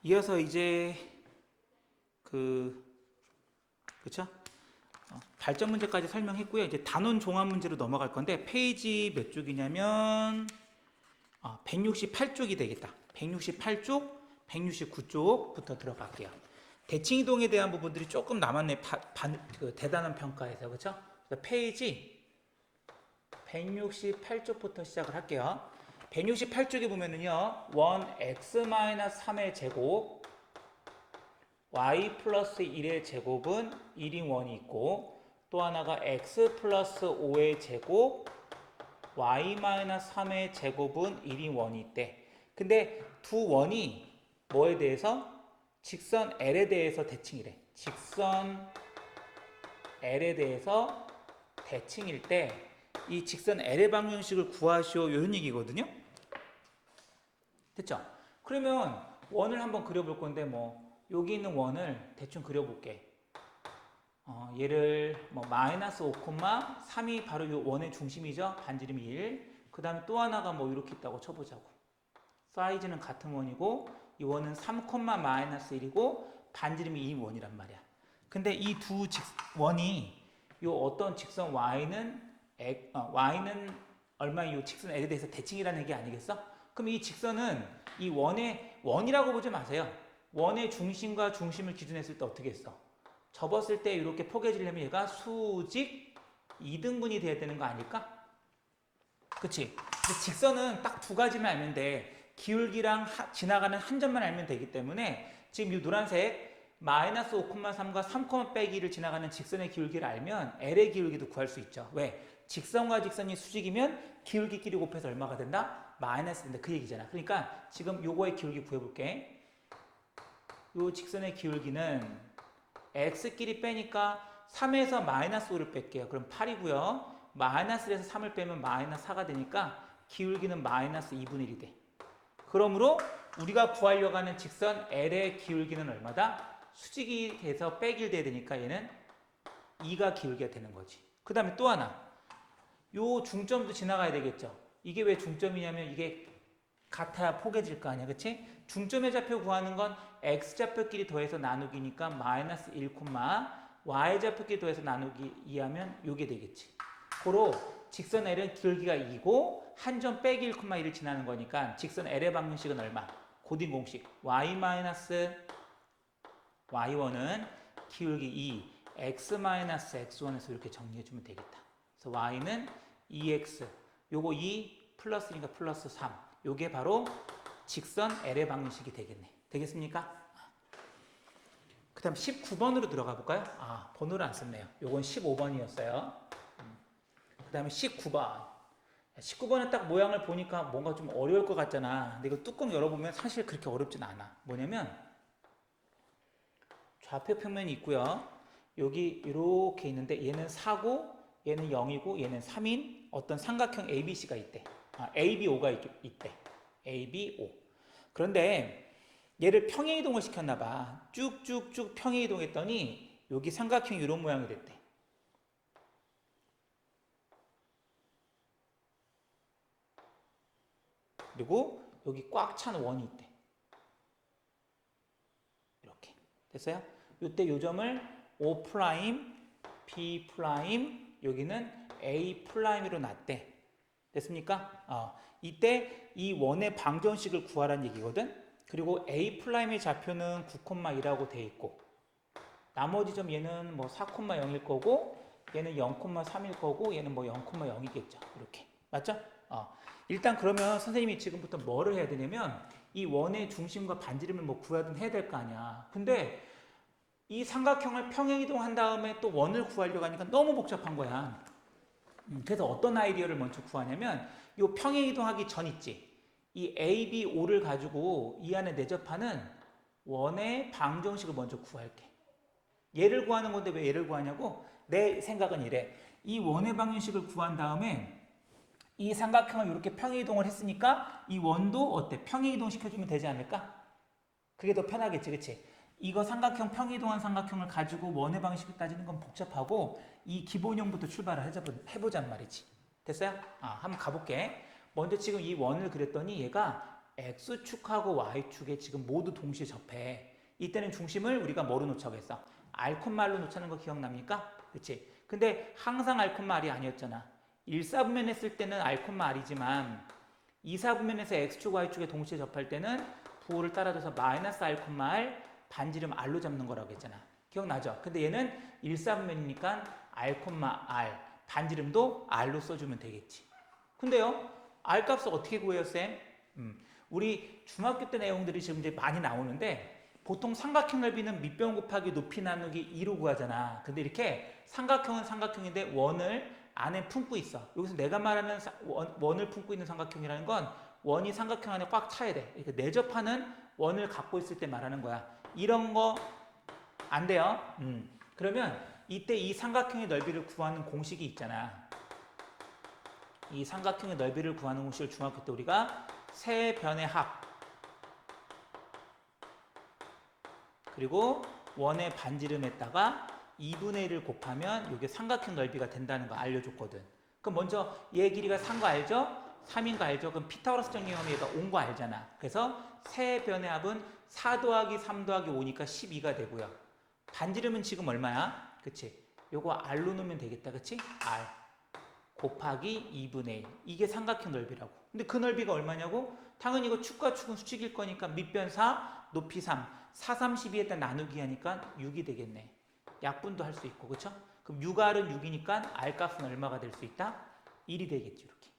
이어서 이제 그쵸? 발전 문제까지 설명했고요. 이제 단원 종합 문제로 넘어갈 건데 페이지 몇 쪽이냐면 168쪽이 되겠다. 168쪽, 169쪽부터 들어갈게요. 대칭 이동에 대한 부분들이 조금 남았네. 대단한 평가에서 그렇죠? 페이지 168쪽부터 시작을 할게요. 168쪽에 보면은요, 1x-3의 제곱 y 플러스 1의 제곱은 1인 원이 있고, 또 하나가 x 플러스 5의 제곱 y-3의 제곱은 1인 원이 있대. 근데 두 원이 뭐에 대해서? 직선 L에 대해서 대칭이래. 직선 L에 대해서 대칭일 때 이 직선 L의 방정식을 구하시오, 이런 얘기거든요. 됐죠? 그러면 원을 한번 그려볼 건데 여기 있는 원을 대충 그려볼게. 얘를 마이너스 5,3이 바로 이 원의 중심이죠. 반지름이 1. 그 다음에 또 하나가 이렇게 있다고 쳐보자고. 사이즈는 같은 원이고 이 원은 3, 마이너스 1이고 반지름이 2 원이란 말이야. 근데 이 두 원이 이 어떤 직선 y는 얼마인 이 직선 L에 대해서 대칭이라는 얘기 아니겠어? 그럼 이 직선은 이 원이라고 보지 마세요. 원의 중심과 중심을 기준했을 때 어떻게 했어? 접었을 때 이렇게 포개지려면 얘가 수직 2등분이 돼야 되는 거 아닐까? 그치? 근데 직선은 딱 두 가지만 알면 돼. 기울기랑 지나가는 한 점만 알면 되기 때문에 지금 이 노란색 마이너스 5,3과 3, 빼기를 지나가는 직선의 기울기를 알면 L의 기울기도 구할 수 있죠. 왜? 직선과 직선이 수직이면 기울기끼리 곱해서 얼마가 된다? 마이너스 된다. 그 얘기잖아. 그러니까 지금 요거의 기울기 구해볼게. 요 직선의 기울기는 x끼리 빼니까 3에서 마이너스 5를 뺄게요. 그럼 8이고요. 마이너스 1에서 3을 빼면 마이너스 4가 되니까 기울기는 마이너스 2분의 1이 돼. 그러므로 우리가 구하려고 하는 직선 L의 기울기는 얼마다? 수직이 돼서 빼기를 돼야 되니까 얘는 2가 기울기가 되는 거지. 그 다음에 또 하나. 요 중점도 지나가야 되겠죠. 이게 왜 중점이냐면 이게 같아야 포개질 거 아니야. 그치? 중점의 좌표 구하는 건 x좌표끼리 더해서 나누기니까 마이너스 1, y좌표끼리 더해서 나누기 2하면 요게 되겠지. 고로 직선 L은 기울기가 2고 한 점 빼기 1,1을 지나는 거니까 직선 L의 방정식은 얼마? 고딩 공식 y-y1은 기울기 2 x-x1에서 이렇게 정리해주면 되겠다. 그래서 y는 2x 요거 2 플러스니까 플러스 3 요게 바로 직선 L의 방정식이 되겠네. 되겠습니까? 그 다음 19번으로 들어가 볼까요? 번호를 안 썼네요. 요건 15번이었어요. 그 다음에 19번. 19번은 딱 모양을 보니까 뭔가 좀 어려울 것 같잖아. 근데 이거 뚜껑 열어보면 사실 그렇게 어렵진 않아. 뭐냐면 좌표 평면이 있고요. 여기 이렇게 있는데 얘는 4고 얘는 0이고 얘는 3인 어떤 삼각형 ABC가 있대. ABO가 있대. ABO. 그런데 얘를 평행이동을 시켰나 봐. 쭉쭉쭉 평행이동했더니 여기 삼각형이 이런 모양이 됐대. 그리고 여기 꽉 찬 원이 있대. 이렇게. 됐어요? 이때 요 점을 O', B', 여기는 A'으로 놨대. 됐습니까? 이때 이 원의 방정식을 구하라는 얘기거든. 그리고 A'의 좌표는 9,2라고 돼 있고 나머지 점 얘는 4,0일 거고 얘는 0,3일 거고 얘는 0,0이겠죠. 이렇게. 맞죠? 일단 그러면 선생님이 지금부터 뭐를 해야 되냐면 이 원의 중심과 반지름을 구하든 해야 될 거 아니야. 근데 이 삼각형을 평행이동한 다음에 또 원을 구하려고 하니까 너무 복잡한 거야. 그래서 어떤 아이디어를 먼저 구하냐면 이 평행이동하기 전 있지. 이 ABO를 가지고 이 안에 내접하는 원의 방정식을 먼저 구할게. 얘를 구하는 건데 왜 얘를 구하냐고? 내 생각은 이래. 이 원의 방정식을 구한 다음에 이 삼각형을 이렇게 평행이동을 했으니까 이 원도 어때? 평행이동 시켜주면 되지 않을까? 그게 더 편하겠지, 그치? 이거 삼각형 평행이동한 삼각형을 가지고 원의 방식을 따지는 건 복잡하고 이 기본형부터 출발을 해보자는 말이지. 됐어요? 한번 가볼게. 먼저 지금 이 원을 그렸더니 얘가 x축하고 y축에 지금 모두 동시에 접해. 이때는 중심을 우리가 뭐로 놓자고 했어? 알콤말로 놓자는 거 기억납니까? 그치? 근데 항상 알콤말이 아니었잖아. 1사분면 했을 때는 알콤말이지만 2사분면에서 x축, y축에 동시에 접할 때는 부호를 따라줘서 마이너스 알콤말 반지름 r로 잡는 거라고 했잖아. 기억나죠? 근데 얘는 1사분면이니까 알콤마 r 반지름도 r로 써주면 되겠지. 근데요, r 값을 어떻게 구해요, 쌤? 우리 중학교 때 내용들이 지금 이제 많이 나오는데 보통 삼각형 넓이는 밑변 곱하기 높이 나누기 2로 구하잖아. 근데 이렇게 삼각형은 삼각형인데 원을 안에 품고 있어. 여기서 내가 말하는 원을 품고 있는 삼각형이라는 건 원이 삼각형 안에 꽉 차야 돼. 이렇게 내접하는 원을 갖고 있을 때 말하는 거야. 이런 거 안 돼요. 그러면 이때 이 삼각형의 넓이를 구하는 공식이 있잖아. 이 삼각형의 넓이를 구하는 공식을 중학교 때 우리가 세 변의 합 그리고 원의 반지름에다가 2분의 1을 곱하면 이게 삼각형 넓이가 된다는 거 알려줬거든. 그럼 먼저 얘 길이가 3인 거 알죠? 3인 거 알죠? 그럼 피타고라스 정리하면 얘가 5인 거 알잖아. 그래서 세 변의 합은 4 더하기 3 더하기 5니까 12가 되고요. 반지름은 지금 얼마야? 그치? 요거 r로 놓으면 되겠다. 그치? r 곱하기 2분의 1. 이게 삼각형 넓이라고. 근데 그 넓이가 얼마냐고? 당연히 이거 축과 축은 수직일 거니까 밑변 4, 높이 3. 4, 32에다 나누기 하니까 6이 되겠네. 약분도 할 수 있고, 그쵸? 그럼 6r은 6이니까 r 값은 얼마가 될 수 있다? 1이 되겠지, 이렇게.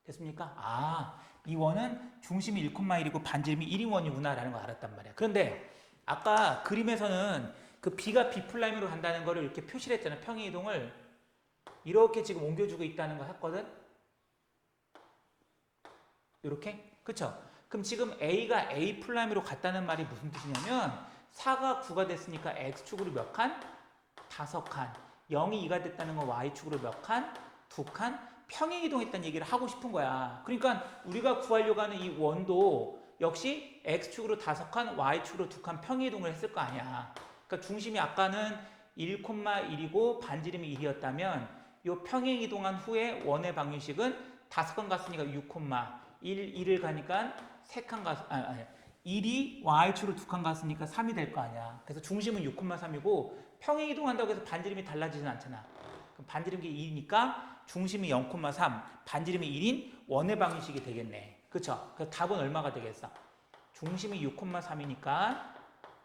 됐습니까? 아, 이 원은 중심이 1,1이고 반지름이 1인 원이구나 라는 걸 알았단 말이야. 그런데 아까 그림에서는 그 b가 b'으로 간다는 거를 이렇게 표시를 했잖아. 평행 이동을 이렇게 지금 옮겨주고 있다는 거 했거든? 이렇게? 그쵸? 그럼 지금 a가 a'으로 갔다는 말이 무슨 뜻이냐면 4가 9가 됐으니까 x축으로 몇 칸? 5칸. 0이 2가 됐다는 건 y축으로 몇 칸? 2칸? 평행 이동했다는 얘기를 하고 싶은 거야. 그러니까 우리가 구하려고 하는 이 원도 역시 x축으로 5칸, y축으로 2칸 평행 이동을 했을 거 아니야. 그러니까 중심이 아까는 1,1이고 반지름이 1이었다면 이 평행 이동한 후에 원의 방정식은 5칸 갔으니까 6,1, 1을 가니까 3칸 갔, 1이 y축으로 2칸 갔으니까 3이 될 거 아니야. 그래서 중심은 6,3이고 평행 이동한다고 해서 반지름이 달라지진 않잖아. 그럼 반지름이 1이니까 중심이 0,3, 반지름이 1인 원의 방정식이 되겠네. 그쵸? 그래서 답은 얼마가 되겠어? 중심이 6,3이니까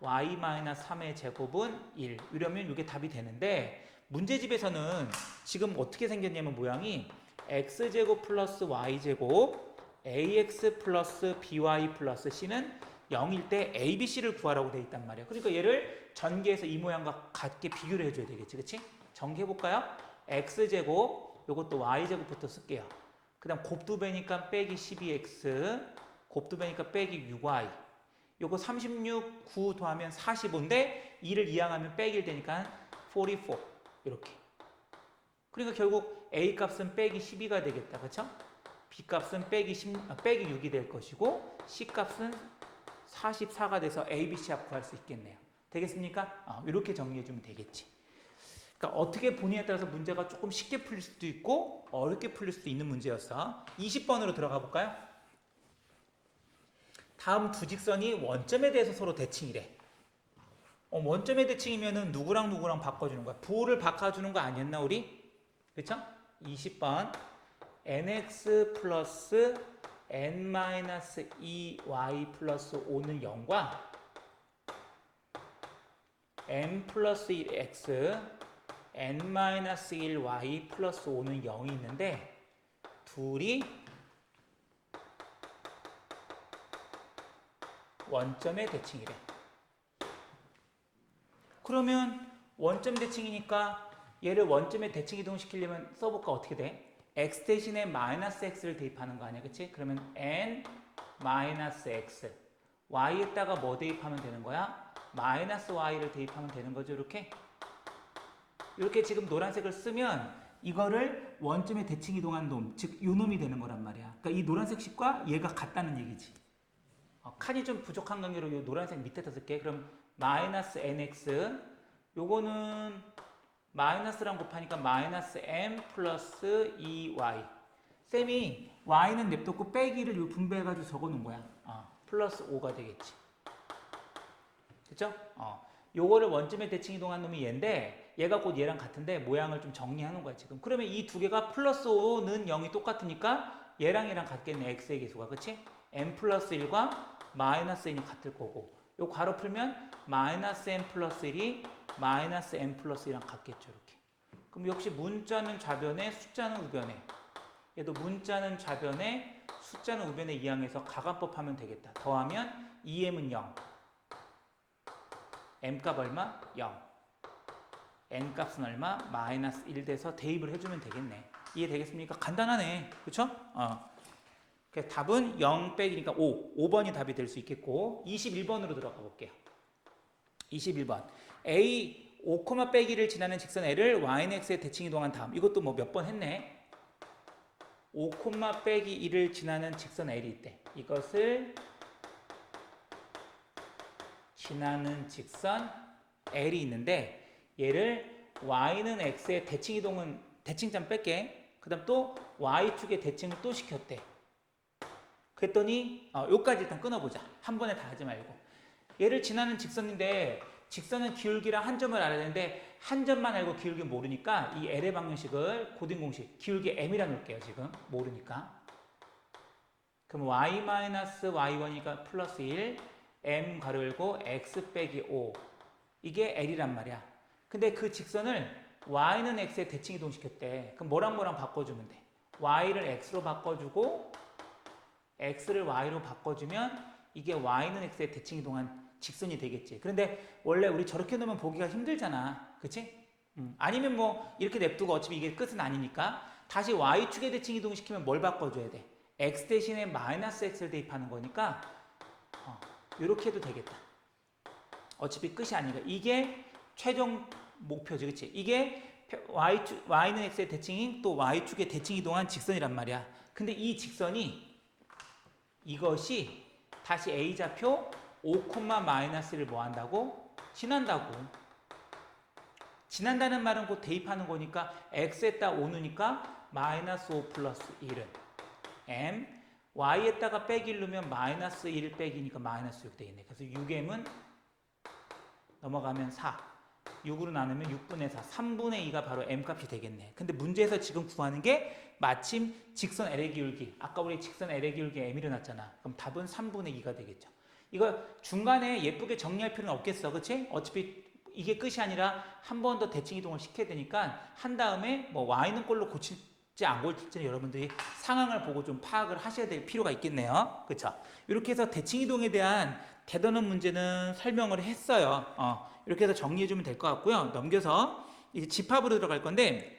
y-3의 제곱은 1. 이러면 이게 답이 되는데 문제집에서는 지금 어떻게 생겼냐면 모양이 x제곱 플러스 y제곱 ax 플러스 by 플러스 c는 0일 때 a, b, c를 구하라고 돼 있단 말이야. 그러니까 얘를 전개해서 이 모양과 같게 비교를 해줘야 되겠지. 그치? 전개해볼까요? x제곱 요것도 y제곱부터 쓸게요. 그 다음 곱두배니까 빼기 12x 곱두배니까 빼기 6y 요거 36, 9 더하면 45인데 2를 이항하면 빼기 1 되니까 44 이렇게. 그러니까 결국 A 값은 빼기 12가 되겠다. 그쵸? B 값은 빼기 6이 될 것이고 C 값은 44가 돼서 A, B, C 합 구할 수 있겠네요. 되겠습니까? 이렇게 정리해주면 되겠지. 그러니까 어떻게 보느냐에 따라서 문제가 조금 쉽게 풀릴 수도 있고 어렵게 풀릴 수도 있는 문제였어. 20번으로 들어가 볼까요? 다음 두 직선이 원점에 대해서 서로 대칭이래. 원점의 대칭이면은 누구랑 누구랑 바꿔주는 거야? 부호를 바꿔주는 거 아니었나 우리? 그쵸? 20번 nx 플러스 n-2y 플러스 5는 0과 n 플러스 1x n-1y 플러스 5는 0이 있는데 둘이 원점의 대칭이래. 그러면 원점 대칭이니까 얘를 원점의 대칭 이동시키려면 써볼까? 어떻게 돼? x 대신에 마이너스 x를 대입하는 거 아니야? 그치? 그러면 n 마이너스 x y에다가 뭐 대입하면 되는 거야? 마이너스 y를 대입하면 되는 거죠. 이렇게 지금 노란색을 쓰면 이거를 원점의 대칭 이동한 놈, 즉 요 놈이 되는 거란 말이야. 그러니까 이 노란색 식과 얘가 같다는 얘기지. 칸이 좀 부족한 관계로 이 노란색 밑에다 쓸게. 그럼 마이너스 nx 요거는 마이너스랑 곱하니까 마이너스 m 플러스 2y 쌤이 y는 냅뒀고 빼기를 요 분배해가지고 적어놓은 거야. 플러스 5가 되겠지. 그쵸? 요거를 원점에 대칭 이동한 놈이 얘인데 얘가 곧 얘랑 같은데 모양을 좀 정리하는 거야 지금. 그러면 이 두 개가 플러스 5는 0이 똑같으니까 얘랑 가겠네. x의 계수가. 그치? n 플러스 1과 마이너스 n이 같을 거고 요 괄호 풀면 마이너스 n 플러스 1이 마이너스 n 플러스 1이랑 같겠죠. 이렇게. 그럼 역시 문자는 좌변에 숫자는 우변에 얘도 문자는 좌변에 숫자는 우변에 이항해서 가관법 하면 되겠다. 더하면 2m은 0 m값 얼마? 0 n값은 얼마? 마이너스 1 돼서 대입을 해주면 되겠네. 이해되겠습니까? 간단하네. 그쵸? 그래서 답은 0 빼기니까 5번이 답이 될 수 있겠고 21번으로 들어가 볼게요. 21번 A 5, 빼기를 지나는 직선 L을 y는 x에 대칭 이동한 다음 이것도 뭐 몇 번 했네. 5, 빼기 1을 지나는 직선 L이 있대. 이것을 지나는 직선 L이 있는데 얘를 y는 x에 대칭 이동은 대칭점 뺄게. 그 다음 또 y축에 대칭을 또 시켰대. 그랬더니 요까지 일단 끊어보자. 한 번에 다 하지 말고. 얘를 지나는 직선인데 직선은 기울기랑 한 점을 알아야 되는데 한 점만 알고 기울기 모르니까 이 L의 방정식을 고등 공식 기울기 m이라 놓을게요. 지금 모르니까. 그럼 y-y1이니까 플러스 1 m 가로 열고 x 빼기 5 이게 L이란 말이야. 근데 그 직선을 y는 x에 대칭 이동시켰대. 그럼 뭐랑 바꿔주면 돼? y를 x로 바꿔주고 x를 y로 바꿔주면 이게 y는 x에 대칭 이동한 직선이 되겠지. 그런데 원래 우리 저렇게 놓으면 보기가 힘들잖아. 그치? 아니면 뭐 이렇게 냅두고 어차피 이게 끝은 아니니까 다시 y축에 대칭 이동시키면 뭘 바꿔줘야 돼? x 대신에 마이너스 x를 대입하는 거니까 이렇게 해도 되겠다. 어차피 끝이 아니니까. 이게 최종 목표지. 그치? 이게 y는 x의 대칭인 또 y축에 대칭 이동한 직선이란 말이야. 근데 이 직선이 이것이 다시 a좌표 5, 마이너스를 뭐 한다고? 지난다고. 지난다는 말은 곧 대입하는 거니까 x에다 5 넣으니까 마이너스 5 플러스 1은 m y에다가 빼기 1 넣으면 마이너스 1 빼기니까 마이너스 6 되겠네. 그래서 6m은 넘어가면 4 6으로 나누면 6분의 4 3분의 2가 바로 m값이 되겠네. 근데 문제에서 지금 구하는 게 마침 직선 L의 기울기 아까 우리 직선 L의 기울기 m이 일어났잖아. 그럼 답은 3분의 2가 되겠죠. 이거 중간에 예쁘게 정리할 필요는 없겠어. 그치? 어차피 이게 끝이 아니라 한 번 더 대칭 이동을 시켜야 되니까 한 다음에 뭐 y는 꼴로 고칠지 안 고칠지는 여러분들이 상황을 보고 좀 파악을 하셔야 될 필요가 있겠네요. 그쵸? 이렇게 해서 대칭 이동에 대한 대단원 문제는 설명을 했어요. 이렇게 해서 정리해주면 될 것 같고요. 넘겨서 이제 집합으로 들어갈 건데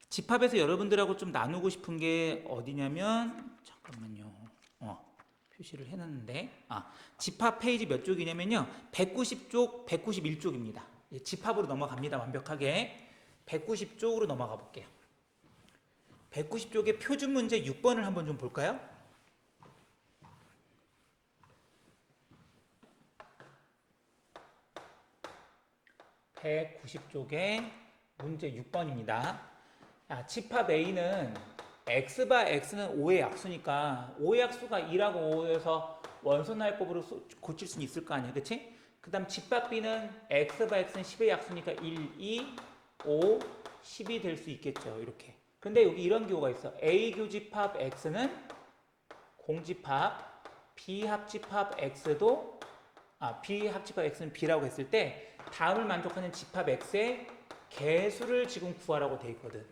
집합에서 여러분들하고 좀 나누고 싶은 게 어디냐면 잠깐만요. 표시를 해놨는데 집합 페이지 몇 쪽이냐면요. 190쪽, 191쪽입니다. 집합으로 넘어갑니다. 완벽하게. 190쪽으로 넘어가 볼게요. 190쪽의 표준 문제 6번을 한번 좀 볼까요? (190쪽의) 문제 6번입니다. 집합 A는 x바 x는 5의 약수니까 5의 약수가 2라고 5에서 원소날법으로 고칠 수는 있을 거 아니야. 그치? 그 다음 집합 B는 x바 x는 10의 약수니까 1, 2, 5, 10이 될 수 있겠죠. 이렇게. 근데 여기 이런 경우가 있어. A 교집합 x는 공집합, B 합집합 x도 B 합집합 x는 B라고 했을 때 다음을 만족하는 집합 x의 개수를 지금 구하라고 돼 있거든.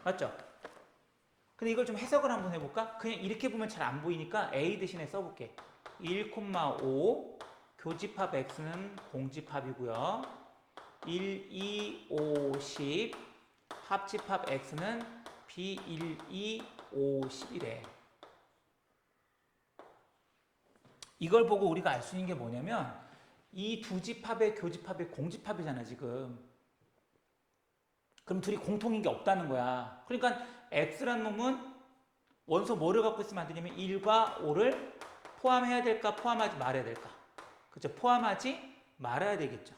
맞죠? 근데 이걸 좀 해석을 한번 해볼까? 그냥 이렇게 보면 잘 안 보이니까 A 대신에 써볼게. 1,5 교집합 x는 공집합이고요. 1, 2, 5, 10 합집합 x는 B 1, 2, 5, 10이래. 이걸 보고 우리가 알 수 있는 게 뭐냐면 이 두 집합의 교집합의 공집합이잖아 지금. 그럼 둘이 공통인 게 없다는 거야. 그러니까 x란 놈은 원소 뭐를 갖고 있으면 안 되냐면 1과 5를 포함해야 될까 포함하지 말아야 될까. 그렇죠? 포함하지 말아야 되겠죠.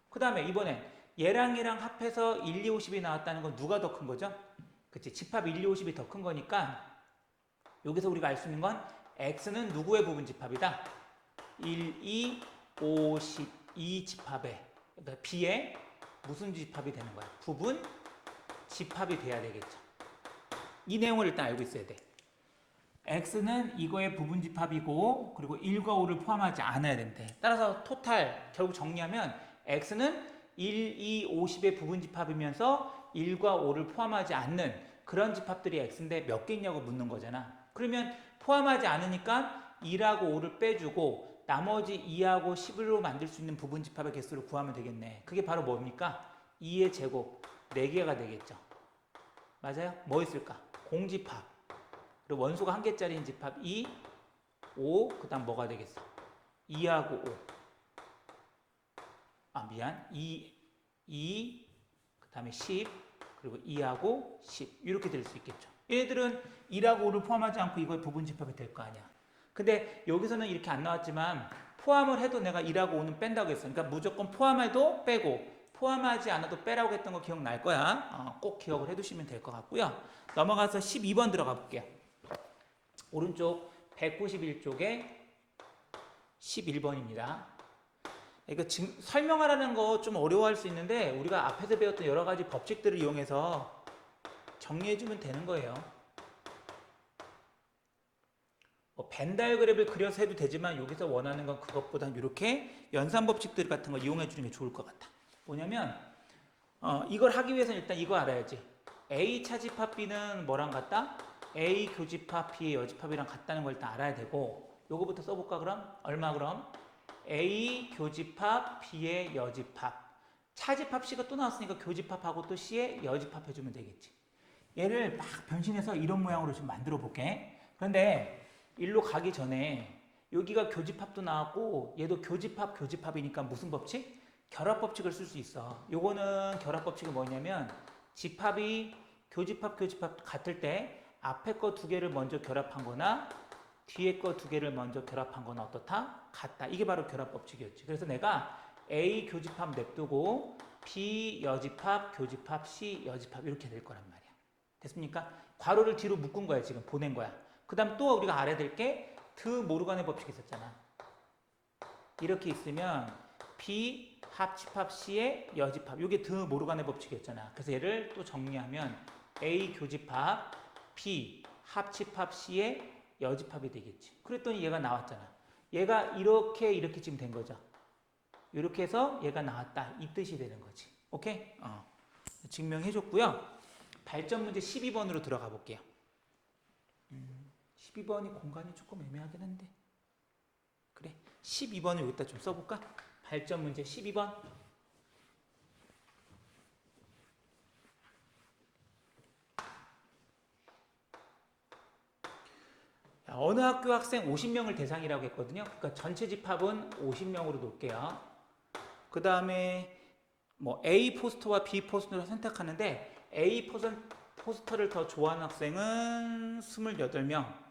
그 다음에 이번엔 얘랑 얘랑 합해서 1, 2, 50이 나왔다는 건 누가 더 큰 거죠? 그치? 집합 1, 2, 50이 더 큰 거니까 여기서 우리가 알 수 있는 건 x는 누구의 부분 집합이다? 1, 2, 5, 12 집합에, 그러니까 b의 무슨 집합이 되는 거야? 부분 집합이 돼야 되겠죠. 이 내용을 일단 알고 있어야 돼. x는 이거의 부분 집합이고, 그리고 1과 5를 포함하지 않아야 된대. 따라서 토탈 결국 정리하면 x는 1, 2, 50의 부분 집합이면서 1과 5를 포함하지 않는 그런 집합들이 x인데 몇 개 있냐고 묻는 거잖아. 그러면 포함하지 않으니까 2하고 5를 빼주고 나머지 2하고 11로 만들 수 있는 부분 집합의 개수를 구하면 되겠네. 그게 바로 뭡니까? 2의 제곱 4개가 되겠죠. 맞아요? 뭐 있을까? 공집합. 그리고 원소가 1개짜리인 집합 2, 5, 그 다음 뭐가 되겠어? 2하고 5. 아, 미안. 2, 그 다음에 10, 그리고 2하고 10. 이렇게 될 수 있겠죠. 얘들은 1하고 5를 포함하지 않고 이거의 부분 집합이 될 거 아니야. 근데 여기서는 이렇게 안 나왔지만 포함을 해도 내가 1하고 5는 뺀다고 했어. 그러니까 무조건 포함해도 빼고 포함하지 않아도 빼라고 했던 거 기억날 거야. 꼭 기억을 해두시면 될 것 같고요. 넘어가서 12번 들어가 볼게요. 오른쪽 191쪽에 11번입니다. 이거 지금 설명하라는 거 좀 어려워할 수 있는데 우리가 앞에서 배웠던 여러 가지 법칙들을 이용해서 정리해주면 되는 거예요. 벤 다이어그램을 그려서 해도 되지만 여기서 원하는 건 그것보단 이렇게 연산 법칙들 같은 거 이용해 주는 게 좋을 것 같아. 뭐냐면 이걸 하기 위해서는 일단 이거 알아야지. A 차집합 B는 뭐랑 같다? A 교집합 B의 여집합이랑 같다는 걸 일단 알아야 되고, 요거부터 써볼까 그럼? 얼마 그럼? A 교집합 B의 여집합. 차집합 C가 또 나왔으니까 교집합하고 또 C의 여집합 해주면 되겠지. 얘를 막 변신해서 이런 모양으로 좀 만들어 볼게. 그런데 일로 가기 전에 여기가 교집합도 나왔고 얘도 교집합이니까 무슨 법칙? 결합 법칙을 쓸 수 있어. 요거는 결합 법칙이 뭐냐면 집합이 교집합 같을 때 앞에 거 2개를 먼저 결합한 거나 뒤에 거 2개를 먼저 결합한 거나 어떻다? 같다. 이게 바로 결합 법칙이었지. 그래서 내가 A 교집합 냅두고 B 여집합, 교집합, C 여집합 이렇게 될 거란 말이야. 됐습니까? 괄호를 뒤로 묶은 거야. 지금 보낸 거야. 그 다음 또 우리가 알아야 될 게 드 모르간의 법칙이 있었잖아. 이렇게 있으면 B 합집합 C의 여집합. 이게 드 모르간의 법칙이었잖아. 그래서 얘를 또 정리하면 A 교집합 B 합집합 C의 여집합이 되겠지. 그랬더니 얘가 나왔잖아. 얘가 이렇게 지금 된 거죠. 이렇게 해서 얘가 나왔다. 이 뜻이 되는 거지. 오케이? 증명해줬고요. 발전 문제 12번으로 들어가 볼게요. 12번이 공간이 조금 애매하긴 한데. 그래. 12번을 여기다 좀 써볼까? 발전 문제 12번. 어느 학교 학생 50명을 대상이라고 했거든요. 그러니까 전체 집합은 50명으로 놓을게요. 그 다음에 뭐 A 포스터와 B 포스터를 선택하는데 A 포스터를 더 좋아하는 학생은 28명,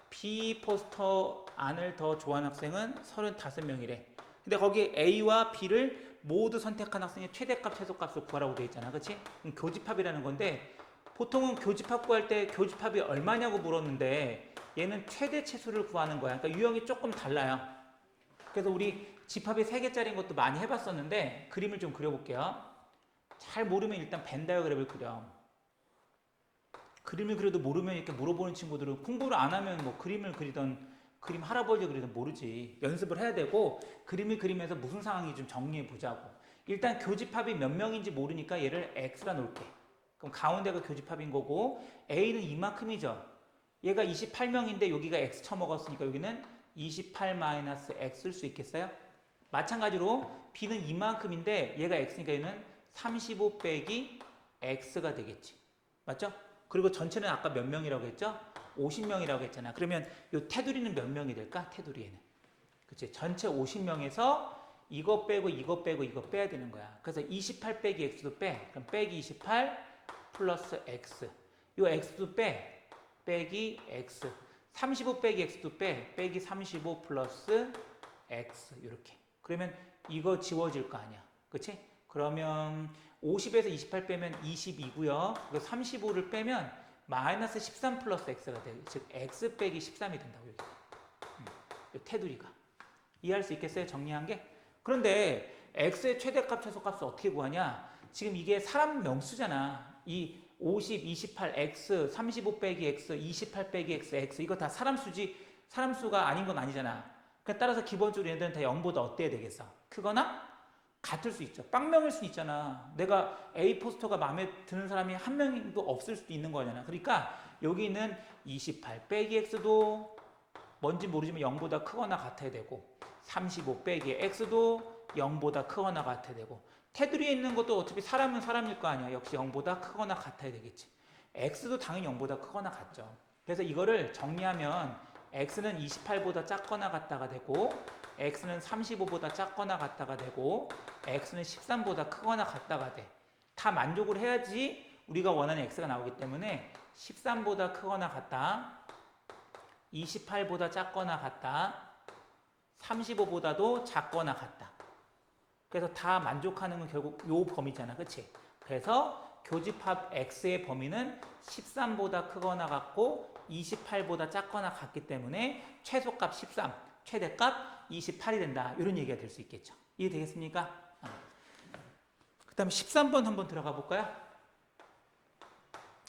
B 포스터 안을 더 좋아하는 학생은 35명이래. 근데 거기에 A와 B를 모두 선택한 학생의 최대값, 최소값을 구하라고 되어 있잖아. 그치? 그럼 교집합이라는 건데 보통은 교집합 구할 때 교집합이 얼마냐고 물었는데 얘는 최대 치수를 구하는 거야. 그러니까 유형이 조금 달라요. 그래서 우리 집합이 3개짜리인 것도 많이 해봤었는데 그림을 좀 그려볼게요. 잘 모르면 일단 벤 다이어그램을 그려. 그림을 그려도 모르면 이렇게 물어보는 친구들은 공부를 안 하면 뭐 그림을 그리던 그림 할아버지 그리던 모르지. 연습을 해야 되고 그림을 그리면서 무슨 상황인지 좀 정리해 보자고. 일단 교집합이 몇 명인지 모르니까 얘를 X라 놓을게. 그럼 가운데가 교집합인 거고 A는 이만큼이죠. 얘가 28명인데 여기가 X 쳐먹었으니까 여기는 28-X일 수 있겠어요? 마찬가지로 B는 이만큼인데 얘가 X니까 얘는 35 빼기 X가 되겠지. 맞죠? 그리고 전체는 아까 몇 명이라고 했죠? 50명이라고 했잖아. 그러면 이 테두리는 몇 명이 될까? 테두리에는. 그치? 전체 50명에서 이거 빼고 이거 빼고 이거 빼야 되는 거야. 그래서 28 빼기 X도 빼. 그럼 빼기 28 플러스 X. 요 X도 빼. 빼기 X. 35 빼기 X도 빼. 빼기 35 플러스 X. 이렇게. 그러면 이거 지워질 거 아니야. 그치? 그러면 50에서 28 빼면 22고요. 그리고 35를 빼면 마이너스 13 플러스 X가 돼. 즉 X 빼기 13이 된다고. 여기. 요 테두리가. 이해할 수 있겠어요? 정리한 게? 그런데 x의 최대값, 최소값을 어떻게 구하냐? 지금 이게 사람 명수잖아. 이 50, 28, x, 35 빼기 x, 28 빼기 x, x 이거 다 사람 수지, 사람 수가 아닌 건 아니잖아. 그러니까 따라서 기본적으로 얘네들은 다 0보다 어때야 되겠어? 크거나 같을 수 있죠. 빵명일 수 있잖아. 내가 A 포스터가 마음에 드는 사람이 한 명도 없을 수도 있는 거잖아. 그러니까 여기 있는 28 빼기 x도 뭔지 모르지만 0보다 크거나 같아야 되고 35 빼기 x도 0보다 크거나 같아야 되고 테두리에 있는 것도 어차피 사람은 사람일 거 아니야. 역시 0보다 크거나 같아야 되겠지. x도 당연히 0보다 크거나 같죠. 그래서 이거를 정리하면 x는 28보다 작거나 같다가 되고 x는 35보다 작거나 같다가 되고 x는 13보다 크거나 같다가 돼. 다 만족을 해야지 우리가 원하는 x가 나오기 때문에 13보다 크거나 같다, 28보다 작거나 같다, 35보다도 작거나 같다. 그래서 다 만족하는 건 결국 요 범위잖아. 그치? 그래서 교집합 x의 범위는 13보다 크거나 같고 28보다 작거나 같기 때문에 최소값 13, 최대값 28이 된다. 이런 얘기가 될 수 있겠죠. 이해되겠습니까? 그 다음에 13번 한번 들어가 볼까요?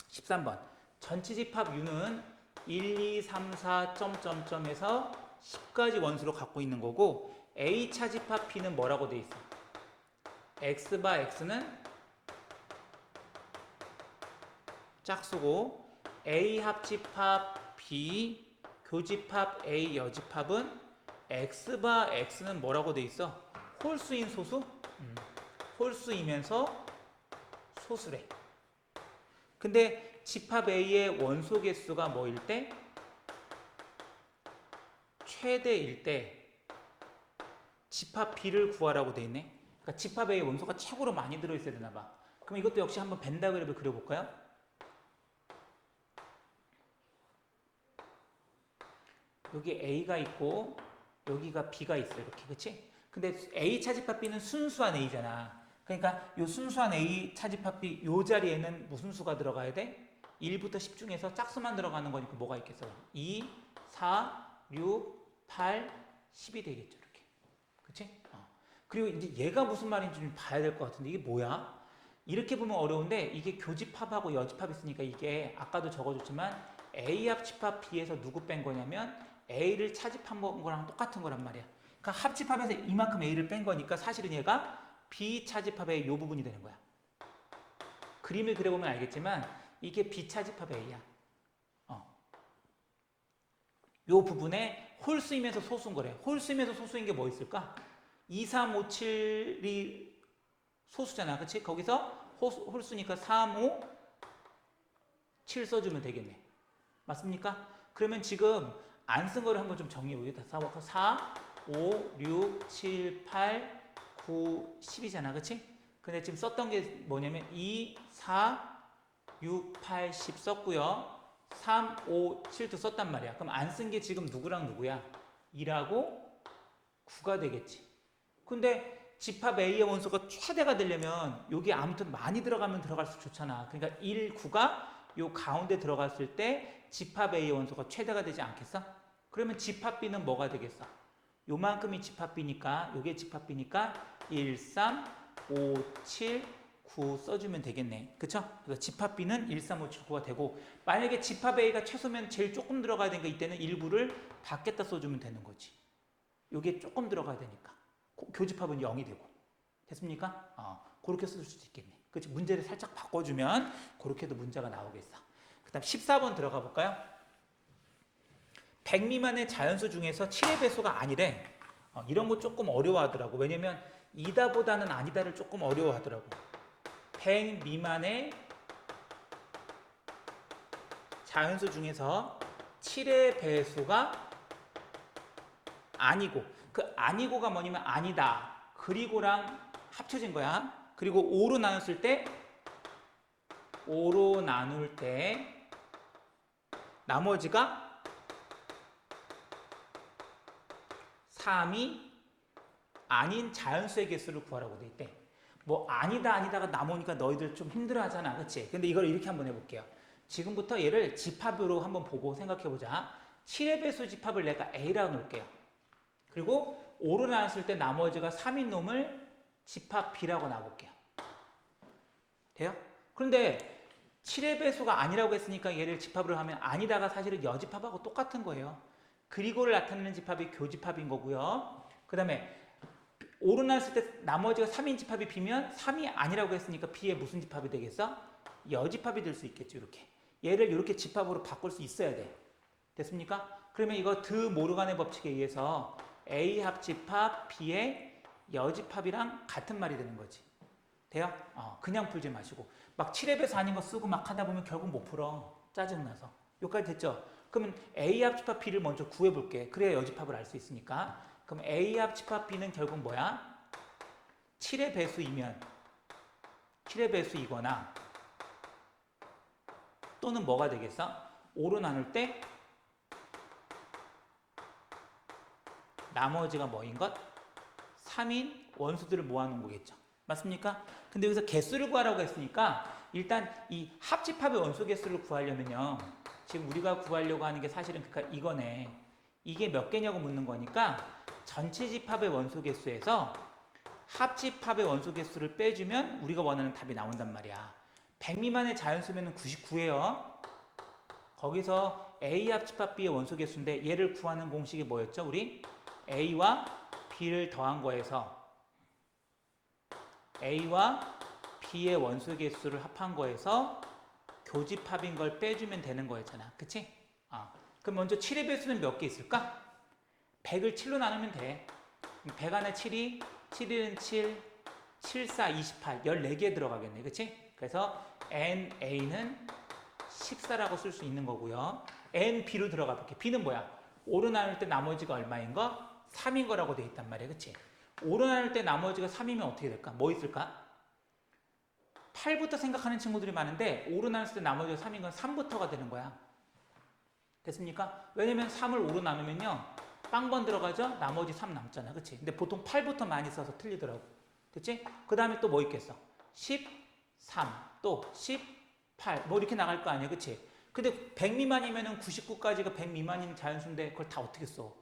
13번. 전체 집합 u는 1, 2, 3, 4, 점점점에서 10까지 원수로 갖고 있는 거고 A차 집합 B는 뭐라고 돼 있어? X바 X는 짝수고 A 합집합 B 교집합 A 여집합은 X바 X는 뭐라고 돼 있어? 홀수인 소수? 홀수이면서 소수래. 근데 집합 A의 원소 개수가 뭐일 때? 최대일 때 집합 B를 구하라고 돼 있네. 그러니까 집합 A의 원소가 최고로 많이 들어있어야 되나 봐. 그럼 이것도 역시 한번 벤다그램을 그려볼까요? 여기 A가 있고 여기가 B가 있어. 이렇게. 그치? 근데 A 차집합 B는 순수한 A잖아. 그러니까 이 순수한 A 차집합 B 이 자리에는 무슨 수가 들어가야 돼? 1부터 10 중에서 짝수만 들어가는 거니까 뭐가 있겠어? 2, 4, 6, 8, 10이 되겠죠. 이렇게. 그치? 그리고 이제 얘가 무슨 말인지 좀 봐야 될 것 같은데 이게 뭐야? 이렇게 보면 어려운데 이게 교집합하고 여집합 있으니까 이게 아까도 적어줬지만 A 합집합 B에서 누구 뺀 거냐면 A를 차집한 거랑 똑같은 거란 말이야. 그러니까 합집합에서 이만큼 A를 뺀 거니까 사실은 얘가 B 차집합의 이 부분이 되는 거야. 그림을 그려보면 알겠지만 이게 B 차집합 A야. 이 부분에 홀수이면서 소수인 거래. 홀수이면서 소수인 게 뭐 있을까? 2, 3, 5, 7이 소수잖아. 그치? 거기서 홀수니까 3, 5, 7 써주면 되겠네. 맞습니까? 그러면 지금 안 쓴 거를 한번 좀 정리해보겠다. 4, 5, 6, 7, 8, 9, 10이잖아. 그치? 근데 지금 썼던 게 뭐냐면 2, 4, 6, 8, 10 썼고요. 3, 5, 7도 썼단 말이야. 그럼 안 쓴 게 지금 누구랑 누구야? 2라고 9가 되겠지. 근데 집합 A의 원소가 최대가 되려면 여기 아무튼 많이 들어가면 들어갈수록 좋잖아. 그러니까 1, 9가 요 가운데 들어갔을 때 집합 A의 원소가 최대가 되지 않겠어? 그러면 집합 B는 뭐가 되겠어? 요만큼이 집합 B니까 요게 집합 B니까 1, 3, 5, 7, 9 써주면 되겠네. 그쵸? 그래서 집합 B는 1, 3, 5, 7, 9가 되고 만약에 집합 A가 최소면 제일 조금 들어가야 되니까 이때는 1구를 밖에다 써주면 되는 거지. 요게 조금 들어가야 되니까. 교집합은 0이 되고. 됐습니까? 그렇게 쓸 수도 있겠네. 그치? 문제를 살짝 바꿔주면 그렇게도 문제가 나오겠어. 그 다음 14번 들어가 볼까요? 100 미만의 자연수 중에서 7의 배수가 아니래. 이런 거 조금 어려워하더라고. 왜냐면 이다보다는 아니다를 조금 어려워하더라고. 100 미만의 자연수 중에서 7의 배수가 아니고 그 아니고가 뭐냐면 아니다. 그리고랑 합쳐진 거야. 그리고 5로 나눴을 때 5로 나눌 때 나머지가 3이 아닌 자연수의 개수를 구하라고 돼 있대. 뭐 아니다가 나오니까 너희들 좀 힘들어 하잖아. 그치? 근데 이걸 이렇게 한번 해볼게요. 지금부터 얘를 집합으로 한번 보고 생각해보자. 7의 배수 집합을 내가 A라고 놓을게요. 그리고 5로 나눴을 때 나머지가 3인 놈을 집합 B라고 놔볼게요. 돼요? 그런데 7의 배수가 아니라고 했으니까 얘를 집합으로 하면 아니다가 사실은 여집합하고 똑같은 거예요. 그리고를 나타내는 집합이 교집합인 거고요. 그 다음에 5로 나눴을 때 나머지가 3인 집합이 B면 3이 아니라고 했으니까 B의 무슨 집합이 되겠어? 여집합이 될 수 있겠죠. 이렇게. 얘를 이렇게 집합으로 바꿀 수 있어야 돼. 됐습니까? 그러면 이거 드 모르간의 법칙에 의해서 A 합집합 B의 여집합이랑 같은 말이 되는 거지. 돼요? 그냥 풀지 마시고 막 7의 배수 아닌 거 쓰고 막 하다 보면 결국 못 풀어. 짜증나서. 여기까지 됐죠? 그러면 A 합집합 B를 먼저 구해볼게. 그래야 여집합을 알 수 있으니까. 그럼 A 합집합 B는 결국 뭐야? 7의 배수이면 7의 배수이거나 또는 뭐가 되겠어? 5로 나눌 때 나머지가 뭐인 것? 3인 원수들을 모아놓은 거겠죠. 맞습니까? 근데 여기서 개수를 구하라고 했으니까 일단 이 합집합의 원소 개수를 구하려면요. 지금 우리가 구하려고 하는 게 사실은 그러니까 이거네. 이게 몇 개냐고 묻는 거니까 전체 집합의 원소 개수에서 합집합의 원소 개수를 빼주면 우리가 원하는 답이 나온단 말이야. 100 미만의 자연수면은 99예요. 거기서 A 합집합 B의 원소 개수인데 얘를 구하는 공식이 뭐였죠? 우리 A와 B를 더한 거에서 A와 B의 원소 개수를 합한 거에서 교집합인 걸 빼주면 되는 거였잖아. 그치? 그럼 먼저 7의 배수는 몇 개 있을까? 100을 7로 나누면 돼. 100 안에 7이 7은 7, 7, 4, 28, 14개 들어가겠네. 그치? 그래서 NA는 14라고 쓸 수 있는 거고요. NB로 들어가 볼게. B는 뭐야? 5로 나눌 때 나머지가 얼마인 거? 3인 거라고 돼 있단 말이야. 그치? 5로 나눌 때 나머지가 3이면 어떻게 될까? 뭐 있을까? 8부터 생각하는 친구들이 많은데 5로 나눴을 때 나머지가 3인 건 3부터가 되는 거야. 됐습니까? 왜냐면 3을 5로 나누면요. 빵번 들어가죠? 나머지 3 남잖아. 그치? 근데 보통 8부터 많이 써서 틀리더라고. 됐지? 그 다음에 또 뭐 있겠어? 13, 또 18, 뭐 이렇게 나갈 거 아니야. 그치? 근데 100 미만이면은 99까지가 100 미만인 자연수인데 그걸 다 어떻게 써?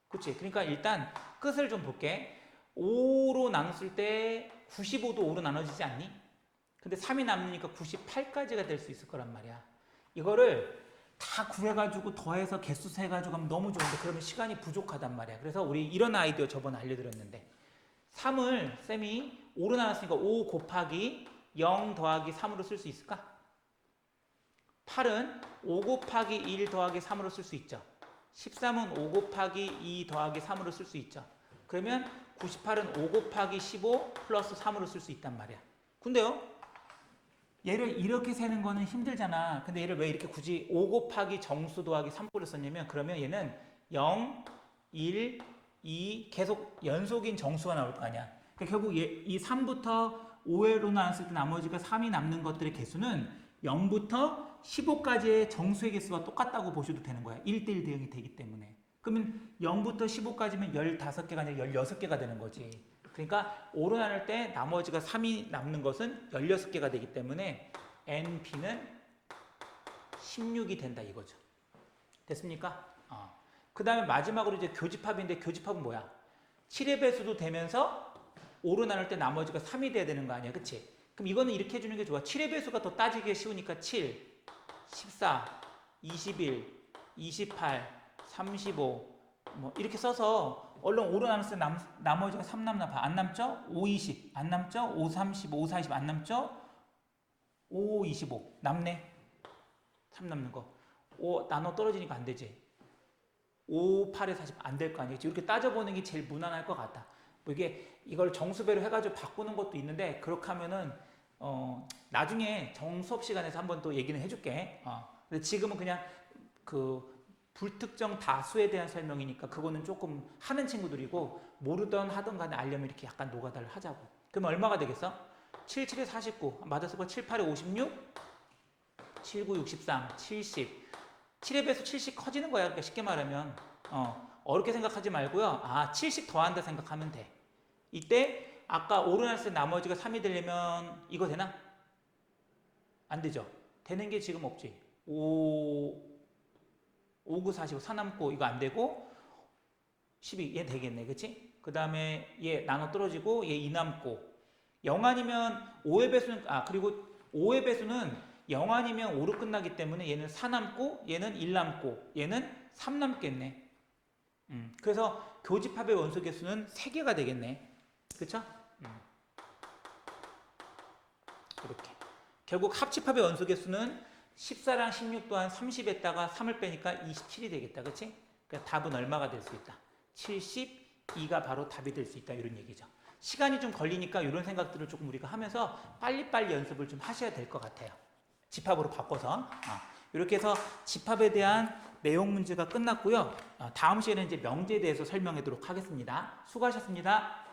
그치? 그러니까 일단 끝을 좀 볼게. 5로 나눴을 때 95도 5로 나눠지지 않니? 근데 3이 남으니까 98까지가 될 수 있을 거란 말이야. 이거를 다 구해가지고 더해서 개수 세가지고 하면 너무 좋은데 그러면 시간이 부족하단 말이야. 그래서 우리 이런 아이디어 저번에 알려드렸는데 3을 쌤이 5로 나눴으니까 5 곱하기 0 더하기 3으로 쓸 수 있을까? 8은 5 곱하기 1 더하기 3으로 쓸 수 있죠. 13은 5 곱하기 2 더하기 3으로 쓸 수 있죠. 그러면 98은 5 곱하기 15 플러스 3으로 쓸 수 있단 말이야. 근데요, 얘를 이렇게 세는 거는 힘들잖아. 근데 얘를 왜 이렇게 굳이 5 곱하기 정수 더하기 3으로 썼냐면 그러면 얘는 0, 1, 2 계속 연속인 정수가 나올 거 아니야. 그러니까 결국 이 3부터 5회로 나눴을 때 나머지가 3이 남는 것들의 개수는 0부터 15까지의 정수의 개수가 똑같다고 보셔도 되는 거야. 1대1 대응이 되기 때문에. 그러면 0부터 15까지면 15개가 아니라 16개가 되는 거지. 그러니까 5로 나눌 때 나머지가 3이 남는 것은 16개가 되기 때문에 NB는 16이 된다 이거죠. 됐습니까? 그 다음에 마지막으로 이제 교집합인데 교집합은 뭐야? 7의 배수도 되면서 5로 나눌 때 나머지가 3이 돼야 되는 거 아니야. 그치? 그럼 이거는 이렇게 해주는 게 좋아. 7의 배수가 더 따지기 쉬우니까 7, 14, 21, 28, 35 뭐 이렇게 써서 얼른 5로 나눴을 때 나머지가 3 남나 봐. 안 남죠? 5, 20 안 남죠? 5, 30, 5, 40 안 남죠? 5, 25 남네. 3 남는 거. 5 나눠 떨어지니까 안 되지. 5, 8에 40 안 될 거 아니겠지. 이렇게 따져보는 게 제일 무난할 것 같다. 뭐 이게 이걸 정수배로 해가지고 바꾸는 것도 있는데 그렇게 하면은 나중에 정수업 시간에서 한번 또 얘기는 해줄게. 근데 지금은 그냥 그 불특정 다수에 대한 설명이니까 그거는 조금 하는 친구들이고 모르던 하던 간에 알려면 이렇게 약간 노가다를 하자고. 그러면 얼마가 되겠어? 7, 7에 49 맞았을 거 7, 8에 56 7, 9, 63 70 7의 배수 70 커지는 거야. 그러니까 쉽게 말하면 어렵게 생각하지 말고요. 70 더한다 생각하면 돼. 이때 아까 5로 나눴을 때 나머지가 3이 되려면 이거 되나? 안 되죠. 되는 게 지금 없지. 5, 9, 45, 4 남고 이거 안 되고 12, 얘 되겠네. 그치? 그 다음에 얘 나눠 떨어지고 얘 2 남고 0 아니면 5의 배수는 그리고 5의 배수는 0 아니면 5로 끝나기 때문에 얘는 4 남고 얘는 1 남고 얘는 3 남겠네. 그래서 교집합의 원소 개수는 3개가 되겠네. 그쵸? 이렇게. 결국 합집합의 원소 개수는 14랑 16 또한 30에다가 3을 빼니까 27이 되겠다. 그치? 그러니까 답은 얼마가 될 수 있다? 72가 바로 답이 될 수 있다. 이런 얘기죠. 시간이 좀 걸리니까 이런 생각들을 조금 우리가 하면서 빨리빨리 연습을 좀 하셔야 될 것 같아요. 집합으로 바꿔서. 이렇게 해서 집합에 대한 내용 문제가 끝났고요. 다음 시간에 이제 명제에 대해서 설명하도록 하겠습니다. 수고하셨습니다.